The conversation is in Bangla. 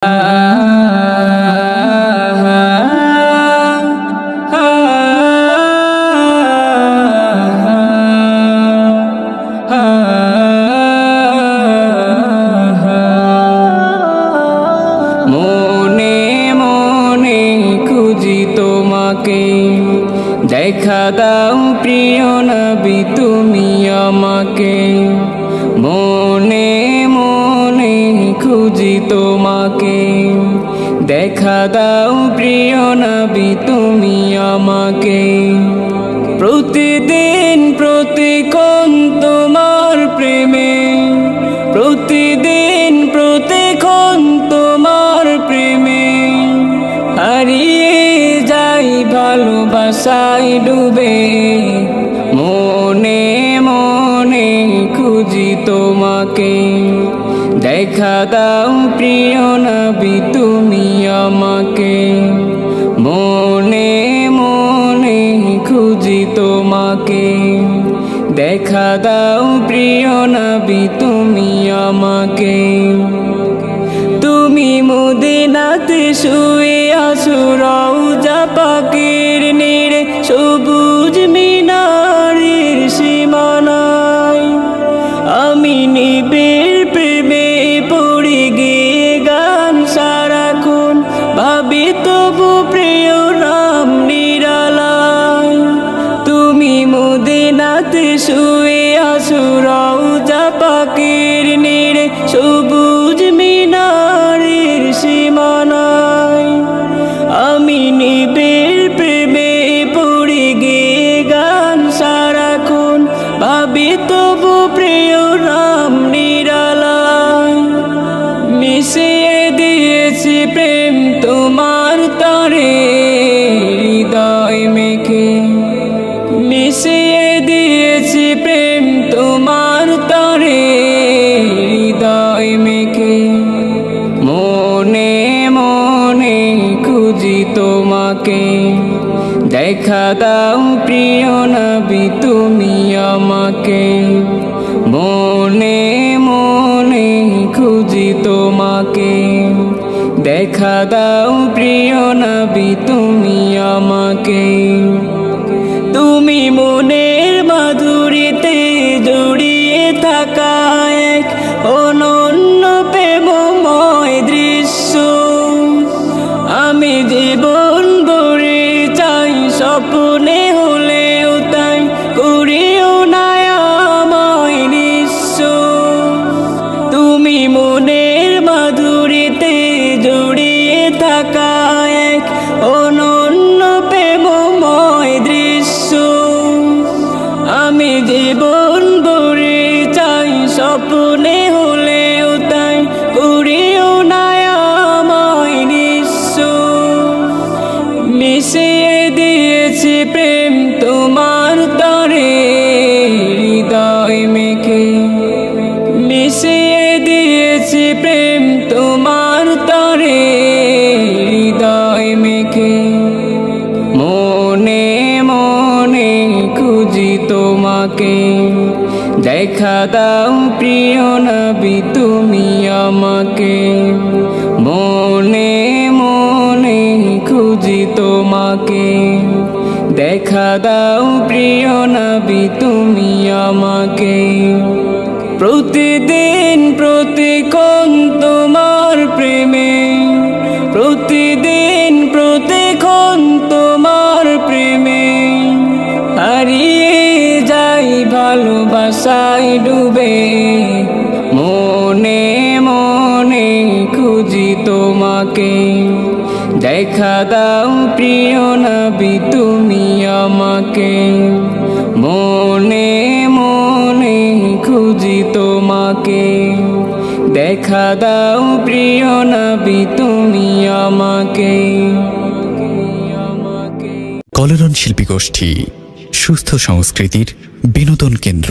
দেখা দাও প্রিয় নবী তুমি আমাকে, মনে মনে খুঁজি তোমাকে। দেখা দাও প্রিয় নবী তুমি আমাকে, প্রতিদিন প্রতিক্ষণ তোমার প্রেমে, প্রতিদিন প্রতিক্ষণ তোমার প্রেমে হারিয়ে যাই ভালোবাসায় ডুবে। মনে মনে খুঁজি তোমাকে, দেখা দাও প্রিয় নবী তুমি আমাকে, মনে মনে খুঁজি তোমাকে। দেখা দাও প্রিয় নবী তুমি আমাকে। তুমি মদিনাতে শুয়ে আছো রওজা পাকের নীড়ে, সবুজ মিনারের সীমানায় আমি নিবিড় প্রেমে পড়ে গিয়ে গান সারাক্ষণ ভাবি তবু প্রিয় নাম নিরালায়। তুমি মদিনাতে শুয়ে আছো রওজা পাকের নীড়ে, সবুজ মিনারের সীমানায় আমি নিবিড় প্রেমে পড়ে গিয়ে গান সারাক্ষণ ভাবি তবু প্রিয় নাম নিরালায়। মিশিয়ে দিয়েছি প্রেম তোমার তরে হৃদয় মেখে, মিশিয়ে দিয়েছি প্রেম তোমার তরে হৃদয় মেখে। মনে মনে খুঁজি তোমাকে, দেখা দাও প্রিয় নবী তুমি আমাকে, মনে মনে খুঁজি তোমাকে। দেখা দাও প্রিয় নবী তুমি আমাকে। তুমি মনের মাধুরীতে জড়িয়ে থাকা এক অনন্য প্রেমময় দৃশ্য, আমি জীবন ভরে চাই স্বপ্নে হলেও তাই করিও না আমায় নিঃস্ব। তুমি মনের মাধুরীতে জড়িয়ে থাকা এক অনন্য প্রেমময় দৃশ্য, আমি জীবন ভরে চাই স্বপ্নে হলেও তাই করিও না আমায় নিঃস্ব। মিশিয়ে দিয়েছি প্রেম তোমার তরে হৃদয় মেখে, মিশিয়ে দিয়েছি প্রেম তোমার তরে হৃদয় মেখে। মনে মনে খুঁজি তোমাকে, দেখা দাও প্রিয় নবী তুমি আমাকে, মনে মনে খুঁজি তোমাকে। দেখা দাও প্রিয় নবী তুমি আমাকে, প্রতিদিন প্রতিক্ষণ তোমার প্রেমে, প্রতিদিন প্রতিক্ষণ তোমার প্রেমে হারিয়ে যাই ভালোবাসায় ডুবে। মনে মনে খুঁজি তোমাকে, দেখা দাও প্রিয় নবী তুমি আমাকে, মনে মনে খুঁজি তোমাকে। দেখা দাও প্রিয় নবী তুমি আমাকে। কলরন শিল্পী গোষ্ঠী, সুস্থ সংস্কৃতির বিনোদন কেন্দ্র।